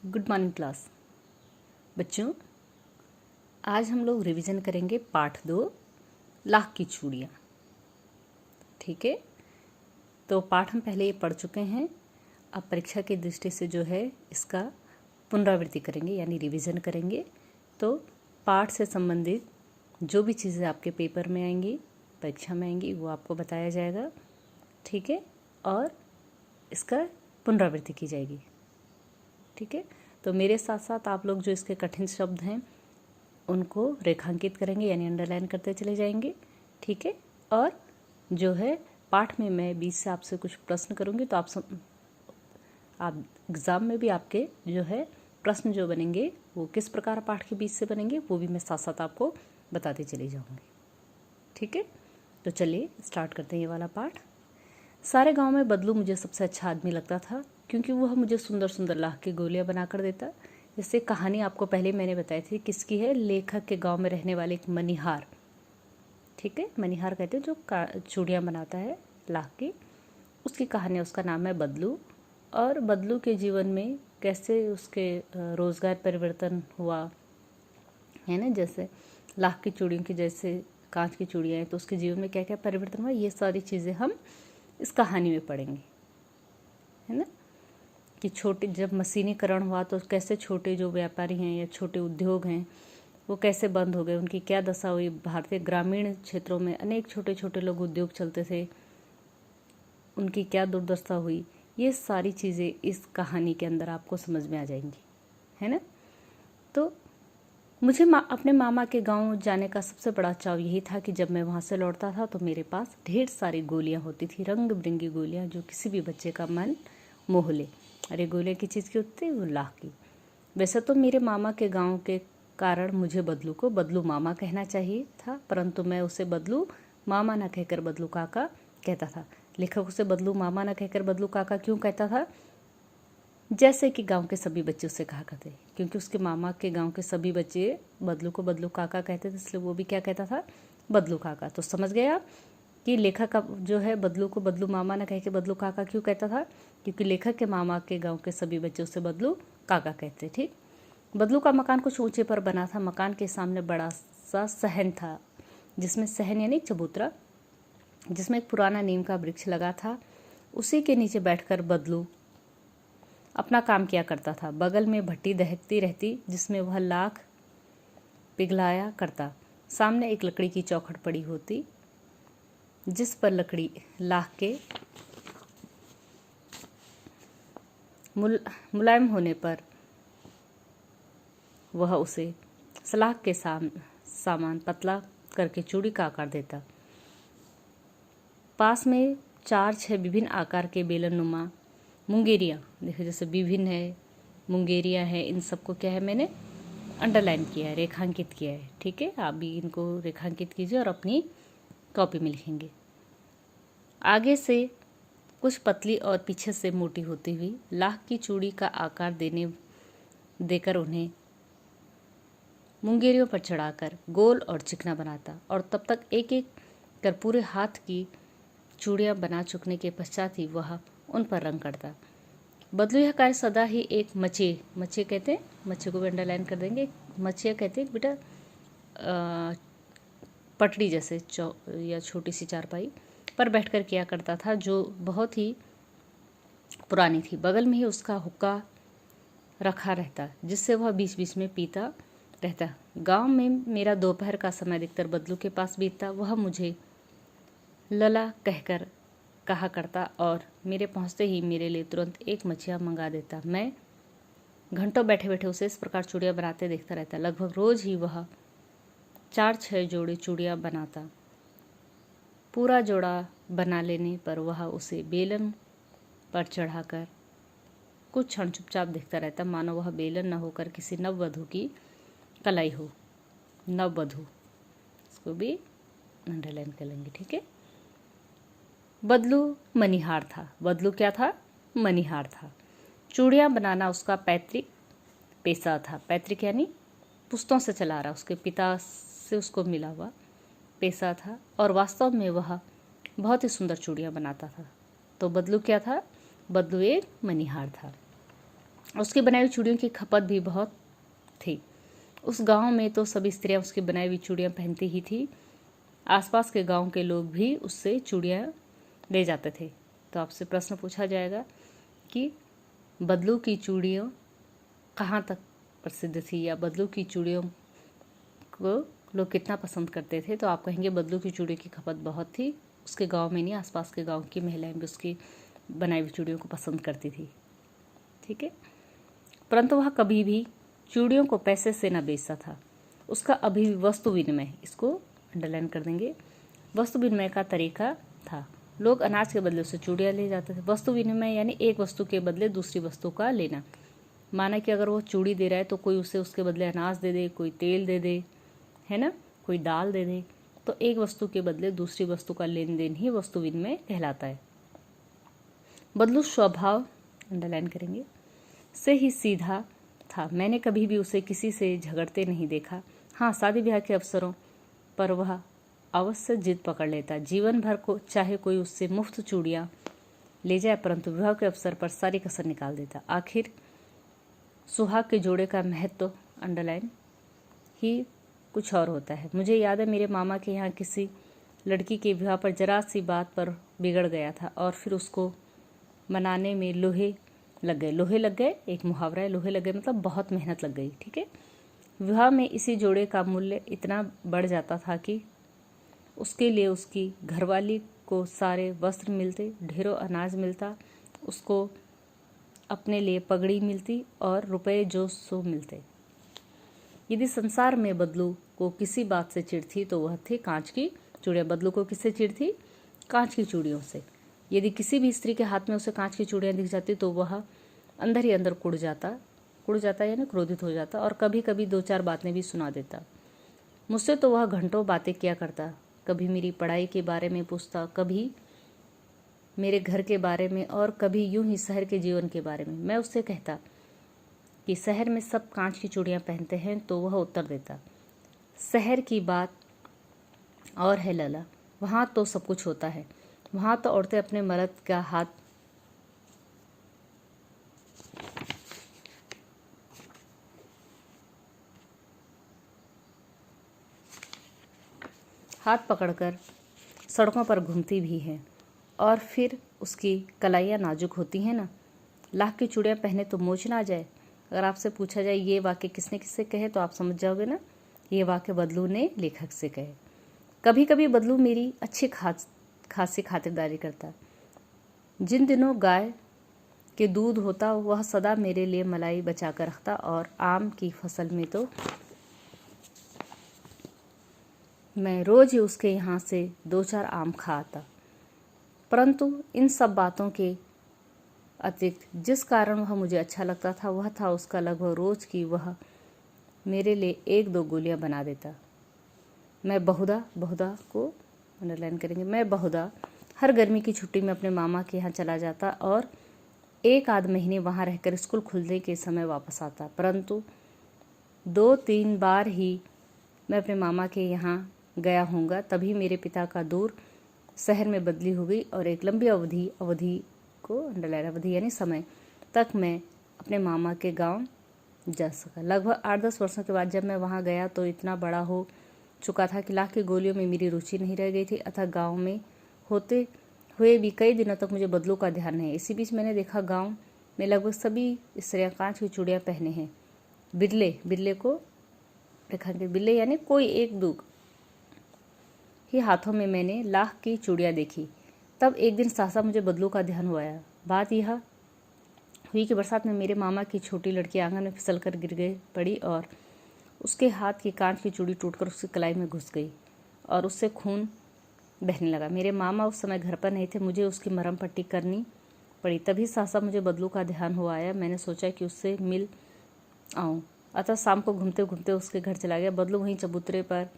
Good morning class. बच्चों, आज हम लोग रिवीजन करेंगे पाठ 2 लाख की चूड़ियाँ। ठीक है, तो पाठ हम पहले ये पढ़ चुके हैं। अब परीक्षा की दृष्टि से जो है इसका पुनरावृत्ति करेंगे यानी रिवीजन करेंगे। तो पाठ से संबंधित जो भी चीज़ें आपके पेपर में आएंगी, परीक्षा में आएंगी, वो आपको बताया जाएगा। ठीक है, और इसका पुनरावृत्ति की जाएगी। ठीक है, तो मेरे साथ साथ आप लोग जो इसके कठिन शब्द हैं उनको रेखांकित करेंगे यानी अंडरलाइन करते चले जाएंगे। ठीक है, और जो है पाठ में मैं बीच से आपसे कुछ प्रश्न करूँगी, तो आप एग्ज़ाम में भी आपके जो है प्रश्न जो बनेंगे वो किस प्रकार पाठ के बीच से बनेंगे वो भी मैं साथ साथ आपको बताते चली जाऊँगी। ठीक है, तो चलिए स्टार्ट करते हैं ये वाला पाठ। सारे गांव में बदलू मुझे सबसे अच्छा आदमी लगता था, क्योंकि वह मुझे सुंदर सुंदर लाख की गोलियां बनाकर देता। इससे कहानी आपको पहले मैंने बताई थी, किसकी है? लेखक के गांव में रहने वाले एक मनिहार। ठीक है, मनिहार कहते हैं जो चूड़ियाँ बनाता है लाख की, उसकी कहानी, उसका नाम है बदलू। और बदलू के जीवन में कैसे उसके रोज़गार परिवर्तन हुआ है ना, जैसे लाख की चूड़ियों की जैसे कांच की चूड़ियाँ हैं, तो उसके जीवन में क्या क्या परिवर्तन हुआ, ये सारी चीज़ें हम इस कहानी में पढ़ेंगे, है ना। कि छोटे जब मशीनीकरण हुआ तो कैसे छोटे जो व्यापारी हैं या छोटे उद्योग हैं वो कैसे बंद हो गए, उनकी क्या दशा हुई। भारतीय ग्रामीण क्षेत्रों में अनेक छोटे छोटे लोग उद्योग चलते थे, उनकी क्या दुर्दशा हुई, ये सारी चीज़ें इस कहानी के अंदर आपको समझ में आ जाएंगी, है ना। तो मुझे अपने मामा के गांव जाने का सबसे बड़ा चाव यही था कि जब मैं वहाँ से लौटता था तो मेरे पास ढेर सारी गोलियाँ होती थी, रंग बिरंगी गोलियाँ, जो किसी भी बच्चे का मन मोह ले। अरे गोलियाँ की चीज़ की होती है? वो लाख की। वैसे तो मेरे मामा के गांव के कारण मुझे बदलू को बदलू मामा कहना चाहिए था, परंतु मैं उसे बदलू मामा न कहकर बदलू काका कहता था। लेखक उसे बदलू मामा न कहकर बदलू काका क्यों कहता था? जैसे कि गांव के सभी बच्चे उसे कहा करते, क्योंकि उसके मामा के गांव के सभी बच्चे बदलू को बदलू काका कहते थे, इसलिए वो भी क्या कहता था? बदलू काका। तो समझ गए आप कि लेखक का जो है बदलू को बदलू मामा ना कह के बदलू काका क्यों कहता था? क्योंकि लेखक के मामा के गांव के सभी बच्चे उसे बदलू काका कहते। ठीक, बदलू का मकान कुछ ऊंचे पर बना था। मकान के सामने बड़ा सा सहन था, जिसमें सहन यानी चबूतरा, जिसमें एक पुराना नीम का वृक्ष लगा था। उसी के नीचे बैठकर बदलू अपना काम किया करता था। बगल में भट्टी दहकती रहती, जिसमें वह लाख पिघलाया करता। सामने एक लकड़ी की चौखट पड़ी होती, जिस पर लकड़ी लाख के मुलायम होने पर वह उसे सलाख के सामान पतला करके चूड़ी का आकार देता। पास में 4-6 विभिन्न आकार के बेलनुमा मुंगेरियाँ, देखो जैसे विभिन्न है, मुंगेरियाँ है, इन सबको क्या है मैंने अंडरलाइन किया है, रेखांकित किया है। ठीक है, आप भी इनको रेखांकित कीजिए और अपनी कॉपी में लिखेंगे। आगे से कुछ पतली और पीछे से मोटी होती हुई लाख की चूड़ी का आकार देकर उन्हें मुंगेरियों पर चढ़ाकर गोल और चिकना बनाता, और तब तक एक एक कर पूरे हाथ की चूड़ियाँ बना चुकने के पश्चात ही वह उन पर रंग करता। बदलू यह कार्य सदा ही एक मचे कहते हैं, मचे को भी अंडरलाइन कर देंगे। मचिया कहते हैं बेटा पटड़ी जैसे या छोटी सी चारपाई पर बैठकर किया करता था, जो बहुत ही पुरानी थी। बगल में ही उसका हुक्का रखा रहता, जिससे वह बीच बीच में पीता रहता। गांव में मेरा दोपहर का समय अधिकतर बदलू के पास बीतता। वह मुझे लला कहकर कहा करता और मेरे पहुंचते ही मेरे लिए तुरंत एक मछिया मंगा देता। मैं घंटों बैठे बैठे उसे इस प्रकार चूड़ियाँ बनाते देखता रहता। लगभग रोज ही वह 4-6 जोड़ी चूड़ियाँ बनाता। पूरा जोड़ा बना लेने पर वह उसे बेलन पर चढ़ाकर कुछ क्षण चुपचाप देखता रहता, मानो वह बेलन न होकर किसी नववधू की कलाई हो। नववधू, इसको भी अंडरलाइन कर लेंगे। ठीक है, बदलू मनिहार था। बदलू क्या था? मनिहार था। चूड़ियाँ बनाना उसका पैतृक पेशा था। पैतृक यानी पुश्तों से चला रहा, उसके पिता से उसको मिला हुआ पेशा था, और वास्तव में वह बहुत ही सुंदर चूड़ियाँ बनाता था। तो बदलू क्या था? बदलू एक मनिहार था। उसकी बनाई हुई चूड़ियों की खपत भी बहुत थी। उस गांव में तो सभी स्त्रियां उसकी बनाई हुई चूड़ियां पहनती ही थी। आसपास के गांव के लोग भी उससे चूड़ियां ले जाते थे। तो आपसे प्रश्न पूछा जाएगा कि बदलू की चूड़ियों कहाँ तक प्रसिद्ध थी, या बदलू की चूड़ियों को लोग कितना पसंद करते थे। तो आप कहेंगे बदलू की चूड़ी की खपत बहुत थी। उसके गांव में नहीं, आसपास के गांव की महिलाएं भी उसकी बनाई हुई चूड़ियों को पसंद करती थी। ठीक है, परंतु वह कभी भी चूड़ियों को पैसे से न बेचता था। उसका अभी वस्तु विनिमय, इसको अंडरलाइन कर देंगे, वस्तु विनिमय का तरीका था। लोग अनाज के बदले उससे चूड़ियाँ ले जाते थे। वस्तु विनिमय यानी एक वस्तु के बदले दूसरी वस्तु का लेना। माना कि अगर वो चूड़ी दे रहा है तो कोई उसे उसके बदले अनाज दे दे, कोई तेल दे दे, है ना, कोई दाल दे दे। तो एक वस्तु के बदले दूसरी वस्तु का लेन देन ही वस्तु विनिमय कहलाता है। बदलू स्वभाव, अंडरलाइन करेंगे, से ही सीधा था। मैंने कभी भी उसे किसी से झगड़ते नहीं देखा। हाँ, शादी ब्याह के अवसरों पर वह अवश्य जिद पकड़ लेता। जीवन भर को चाहे कोई उससे मुफ्त चूड़ियाँ ले जाए, परंतु विवाह के अवसर पर सारी कसर निकाल देता। आखिर सुहाग के जोड़े का महत्व, अंडरलाइन, ही कुछ और होता है। मुझे याद है मेरे मामा के यहाँ किसी लड़की के विवाह पर जरा सी बात पर बिगड़ गया था और फिर उसको मनाने में लोहे लग गए, एक मुहावरा है, लोहे लग गए मतलब बहुत मेहनत लग गई। ठीक है, विवाह में इसी जोड़े का मूल्य इतना बढ़ जाता था कि उसके लिए उसकी घरवाली को सारे वस्त्र मिलते, ढेरों अनाज मिलता, उसको अपने लिए पगड़ी मिलती और रुपए जो सो मिलते। यदि संसार में बदलू को किसी बात से चिढ़ थी तो वह थी कांच की चूड़ियाँ। बदलू को किससे चिढ़ थी? कांच की चूड़ियों से। यदि किसी भी स्त्री के हाथ में उसे कांच की चूड़ियाँ दिख जाती तो वह अंदर ही अंदर कुड़ जाता यानी क्रोधित हो जाता, और कभी कभी दो चार बातें भी सुना देता। मुझसे तो वह घंटों बातें किया करता। कभी मेरी पढ़ाई के बारे में पूछता, कभी मेरे घर के बारे में, और कभी यूं ही शहर के जीवन के बारे में। मैं उससे कहता कि शहर में सब कांच की चूड़ियाँ पहनते हैं, तो वह उत्तर देता, शहर की बात और है लला, वहाँ तो सब कुछ होता है। वहाँ तो औरतें अपने मर्द का हाथ पकड़कर सड़कों पर घूमती भी हैं, और फिर उसकी कलाइयाँ नाजुक होती हैं ना। लाख की चूड़ियाँ पहने तो मोच ना आ जाए। अगर आपसे पूछा जाए ये वाक्य किसने किससे कहे तो आप समझ जाओगे ना, ये वाक्य बदलू ने लेखक से कहे। कभी कभी बदलू मेरी अच्छी खासी खातिरदारी करता। जिन दिनों गाय के दूध होता वह सदा मेरे लिए मलाई बचा कर रखता, और आम की फसल में तो मैं रोज ही उसके यहाँ से दो चार आम खा आता। परंतु इन सब बातों के अतिरिक्त जिस कारण वह मुझे अच्छा लगता था वह था उसका लगभग रोज की वह मेरे लिए एक दो गोलियां बना देता। मैं बहुधा को अंडरलाइन करेंगे, मैं बहुधा हर गर्मी की छुट्टी में अपने मामा के यहाँ चला जाता और एक आध महीने वहाँ रहकर स्कूल खुलने के समय वापस आता। परंतु 2-3 बार ही मैं अपने मामा के यहाँ गया होऊंगा, तभी मेरे पिता का दूर शहर में बदली हो गई और एक लंबी अवधि को अंडरलाइन अवधि यानी समय तक मैं अपने मामा के गांव जा सका। लगभग 8-10 वर्षों के बाद जब मैं वहां गया तो इतना बड़ा हो चुका था कि लाख की गोलियों में मेरी रुचि नहीं रह गई थी, अतः गांव में होते हुए भी कई दिनों तक मुझे बदलू का ध्यान नहीं। इसी बीच मैंने देखा गांव में लगभग सभी स्त्रियां कांच की चूड़ियाँ पहने हैं। बिरले को रेखांकित, बिरले यानी कोई एक दो ही हाथों में मैंने लाख की चूड़ियाँ देखी। तब एक दिन सहसा मुझे बदलू का ध्यान हुआ। बात यह हुई कि बरसात में मेरे मामा की छोटी लड़की आंगन में फिसल कर गिर पड़ी और उसके हाथ की कांच की चूड़ी टूटकर उसकी कलाई में घुस गई और उससे खून बहने लगा। मेरे मामा उस समय घर पर नहीं थे, मुझे उसकी मरहम पट्टी करनी पड़ी। तभी सहसा मुझे बदलू का ध्यान हुआ आया। मैंने सोचा कि उससे मिल आऊँ, अतः शाम को घूमते घूमते उसके घर चला गया। बदलू वहीं चबूतरे पर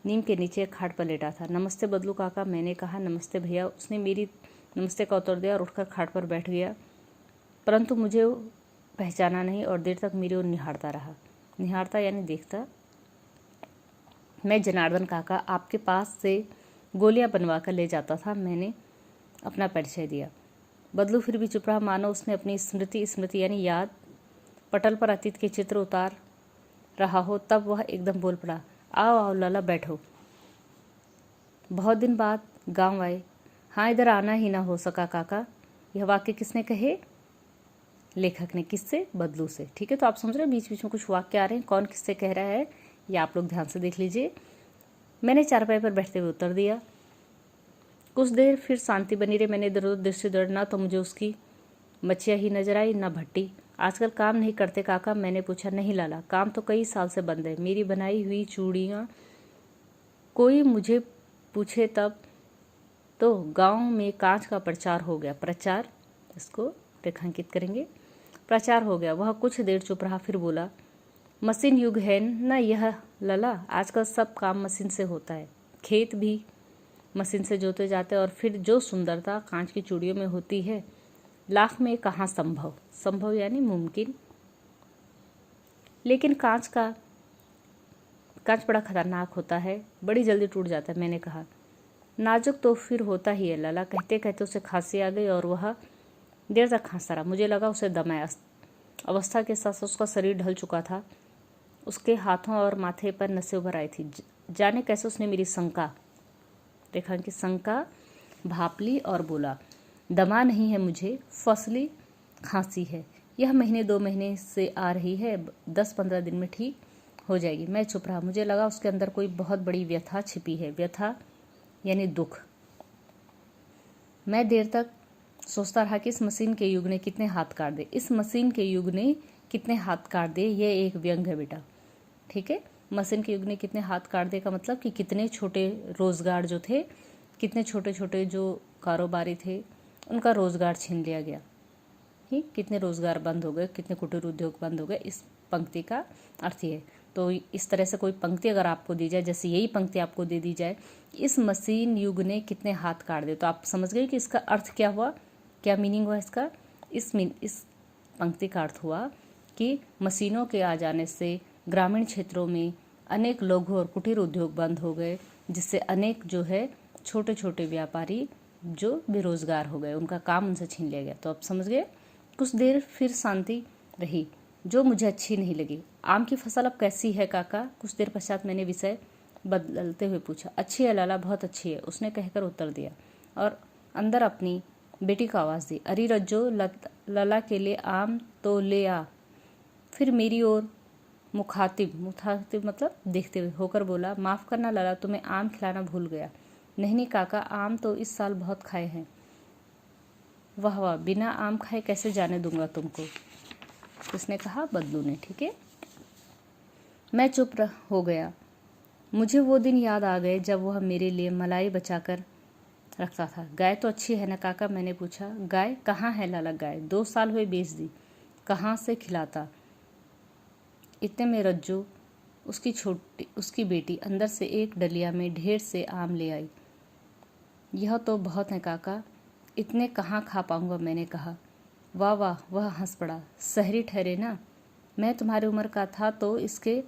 नीम के नीचे खाट पर लेटा था। नमस्ते बदलू काका, मैंने कहा। नमस्ते भैया। उसने मेरी नमस्ते का उत्तर दिया और उठकर खाट पर बैठ गया, परंतु मुझे पहचाना नहीं और देर तक मेरी ओर निहारता यानी देखता। मैं जनार्दन काका, आपके पास से गोलियां बनवा कर ले जाता था, मैंने अपना परिचय दिया। बदलू फिर भी चुप रहा, मानो उसने अपनी स्मृति यानी याद पटल पर अतीत के चित्र उतार रहा हो तब वह एकदम बोल पड़ा, आओ आओ लाला बैठो, बहुत दिन बाद गांव आए। हाँ, इधर आना ही ना हो सका काका। यह वाक्य किसने कहे? लेखक ने। किससे? बदलू से। ठीक है, तो आप समझ रहे हैं बीच बीच में कुछ वाक्य आ रहे हैं, कौन किससे कह रहा है ये आप लोग ध्यान से देख लीजिए। मैंने चारपाई पर बैठते हुए उत्तर दिया। कुछ देर फिर शांति बनी रही। मैंने इधर उधर दृष्टि दौड़ना तो मुझे उसकी मच्छिया ही नजर आई, ना भट्टी। आजकल काम नहीं करते काका? मैंने पूछा। नहीं लाला, काम तो कई साल से बंद है। मेरी बनाई हुई चूड़ियाँ कोई मुझे पूछे तब तो गांव में कांच का प्रचार हो गया। प्रचार, इसको रेखांकित करेंगे। प्रचार हो गया। वह कुछ देर चुप रहा, फिर बोला, मशीन युग है ना यह लाला, आजकल सब काम मशीन से होता है। खेत भी मशीन से जोते जाते हैं और फिर जो सुंदरता कांच की चूड़ियों में होती है, लाख में कहाँ संभव। संभव यानी मुमकिन। लेकिन कांच बड़ा खतरनाक होता है, बड़ी जल्दी टूट जाता है। मैंने कहा, नाजुक तो फिर होता ही है लाला। कहते कहते उसे खांसी आ गई और वह देर तक खांसता रहा। मुझे लगा उसे दम है। अवस्था के साथ उसका शरीर ढल चुका था। उसके हाथों और माथे पर नसें उभर आई थी। जाने कैसे उसने मेरी शंका, रेखांकित शंका, भाप ली और बोला, दमा नहीं है मुझे, फसली खांसी है। यह महीने 2 महीने से आ रही है, 10-15 दिन में ठीक हो जाएगी। मैं चुप रहा। मुझे लगा उसके अंदर कोई बहुत बड़ी व्यथा छिपी है। व्यथा यानी दुख। मैं देर तक सोचता रहा कि इस मशीन के युग ने कितने हाथ काट दे। इस मशीन के युग ने कितने हाथ काट दे, ये एक व्यंग है बेटा। ठीक है, मशीन के युग ने कितने हाथ काट दे का मतलब कि कितने छोटे रोजगार जो थे, कितने छोटे छोटे जो कारोबारी थे, उनका रोजगार छीन लिया गया। ही कितने रोजगार बंद हो गए, कितने कुटीर उद्योग बंद हो गए। इस पंक्ति का अर्थ ये है। तो इस तरह से कोई पंक्ति अगर आपको दी जाए, जैसे यही पंक्ति आपको दे दी जाए, इस मशीन युग ने कितने हाथ काट दे, तो आप समझ गए कि इसका अर्थ क्या हुआ, क्या मीनिंग हुआ इसका। इस पंक्ति का अर्थ हुआ कि मशीनों के आ जाने से ग्रामीण क्षेत्रों में अनेक लघु और कुटीर उद्योग बंद हो गए, जिससे अनेक जो है छोटे छोटे व्यापारी जो बेरोजगार हो गए, उनका काम उनसे छीन लिया गया। तो आप समझ गए। कुछ देर फिर शांति रही जो मुझे अच्छी नहीं लगी। आम की फसल अब कैसी है काका? कुछ देर पश्चात मैंने विषय बदलते हुए पूछा। अच्छी है लाला, बहुत अच्छी है, उसने कहकर उत्तर दिया और अंदर अपनी बेटी को आवाज़ दी। अरे रज्जो, लाला के लिए आम तो ले आ। फिर मेरी ओर मुखातिब मतलब देखते हुए होकर बोला, माफ़ करना लाला, तुम्हें आम खिलाना भूल गया। नहीं काका, आम तो इस साल बहुत खाए हैं। वाह वाह, बिना आम खाए कैसे जाने दूंगा तुमको, उसने कहा, बदलू ने। ठीक है, मैं चुप हो गया। मुझे वो दिन याद आ गए जब वह मेरे लिए मलाई बचाकर रखता था। गाय तो अच्छी है ना काका? मैंने पूछा। गाय कहाँ है लाला? गाय 2 साल हुए बेच दी। कहाँ से खिलाता? इतने में रज्जू, उसकी बेटी अंदर से एक डलिया में ढेर से आम ले आई। यह तो बहुत है काका, इतने कहाँ खा पाऊंगा, मैंने कहा। वाह वाह, वह हंस पड़ा। शहरी ठहरे ना, मैं तुम्हारी उम्र का था तो इसके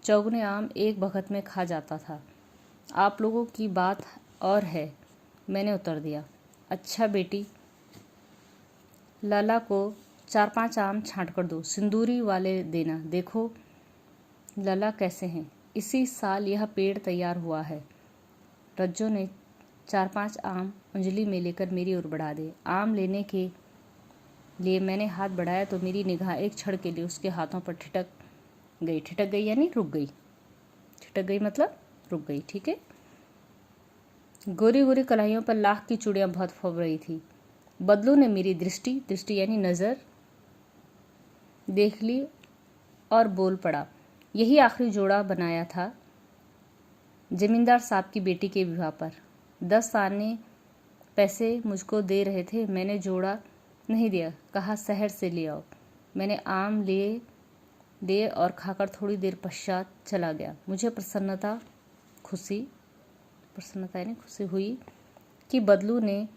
चौगुने आम एक बखत में खा जाता था। आप लोगों की बात और है, मैंने उत्तर दिया। अच्छा बेटी, लाला को 4-5 आम छांट कर दो, सिंदूरी वाले देना। देखो लाला कैसे हैं। इसी साल यह पेड़ तैयार हुआ है। रज्जो ने 4-5 आम अंजलि में लेकर मेरी ओर बढ़ा दिए। आम लेने के लिए मैंने हाथ बढ़ाया तो मेरी निगाह एक क्षण के लिए उसके हाथों पर ठिठक गई यानी रुक गई। ठिठक गई मतलब रुक गई। ठीक है, गोरी गोरी कलाइयों पर लाख की चूड़ियां बहुत फब रही थी। बदलू ने मेरी दृष्टि यानी नज़र देख ली और बोल पड़ा, यही आखिरी जोड़ा बनाया था जमींदार साहब की बेटी के विवाह पर। 10 आने पैसे मुझको दे रहे थे, मैंने जोड़ा नहीं दिया, कहा शहर से ले आओ। मैंने आम दे और खाकर थोड़ी देर पश्चात चला गया। मुझे खुशी हुई कि बदलू ने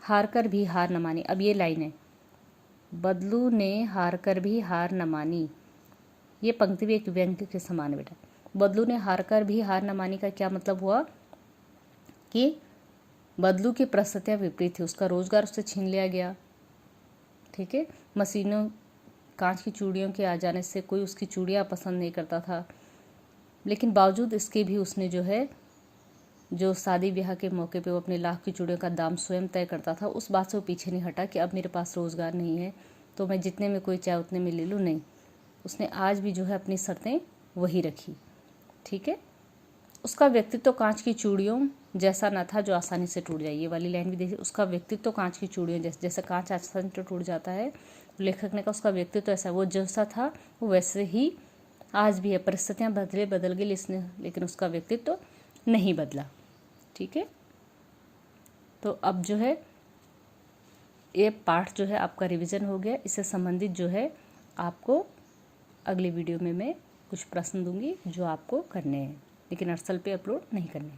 हार कर भी हार न मानी। अब ये लाइन है, बदलू ने हार कर भी हार न मानी। ये पंक्ति भी एक व्यंग्य के समान है बेटा। बदलू ने हार कर भी हार न मानी का क्या मतलब हुआ कि बदलू की परिस्थितियां विपरीत थी। उसका रोजगार उससे छीन लिया गया। ठीक है, मशीनों कांच की चूड़ियों के आ जाने से कोई उसकी चूड़ियाँ पसंद नहीं करता था, लेकिन बावजूद इसके भी उसने जो शादी ब्याह के मौके पे वो अपने लाख की चूड़ियों का दाम स्वयं तय करता था, उस बात से वो पीछे नहीं हटा कि अब मेरे पास रोज़गार नहीं है तो मैं जितने में कोई चाहे उतने में ले लूँ। नहीं, उसने आज भी अपनी शर्तें वही रखी। ठीक है। उसका व्यक्तित्व कांच की चूड़ियों जैसा न था जो आसानी से टूट जाए। ये वाली लाइन भी देखिए, उसका व्यक्तित्व कांच की चूड़ियों जैसे कांच आसानी से टूट जाता है, लेखक ने कहा उसका व्यक्तित्व ऐसा, वो जैसा था वो वैसे ही आज भी है। परिस्थितियाँ बदल गई लेकिन उसका व्यक्तित्व नहीं बदला। ठीक है। तो अब ये पाठ आपका रिवीजन हो गया। इससे संबंधित आपको अगले वीडियो में मैं कुछ प्रश्न दूंगी जो आपको करने हैं, लेकिन अर्सल पे अपलोड नहीं करने।